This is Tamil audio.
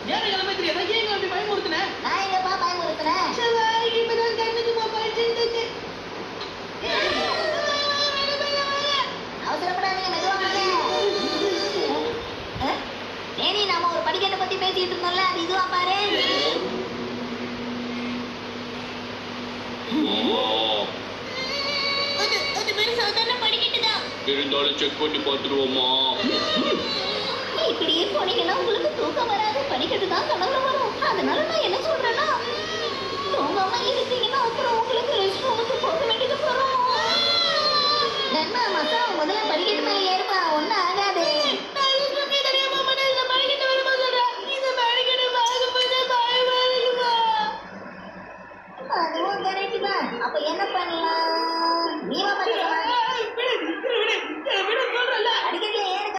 ஏன் எல்லாமே தெரியாதா? ஏன் அப்படி பயமுறுத்துன? நான் எங்கப்பா பயமுறுத்துறேன்? இப்பதான் கண்ணுக்கு போயிட்டு அவசரப்படாதீங்க, மெதுவா வாங்க. சரி, நாம ஒரு படிக்கட்டை பத்தி பேசிட்டு இருந்தோம்ல, அது இதுவா பாரு. அது பேரு சாதாரண படிக்கட்டுதான். இருந்தாலும் செக் பண்ணி பார்த்துருவோமா? இப்படியே போனீங்கன்னா உங்களுக்கு தூக்கம் வராது, படிக்கட்டு தான் கனவுல வரும். அதனால நான் என்ன சொல்றேன்னா, தூங்காம இருந்தீங்கன்னா அப்புறம் உங்களுக்கு ரெஸ்ட் ரூமுக்கு போக வேண்டியது வரும். நன்மை மசா முதல்ல படிக்க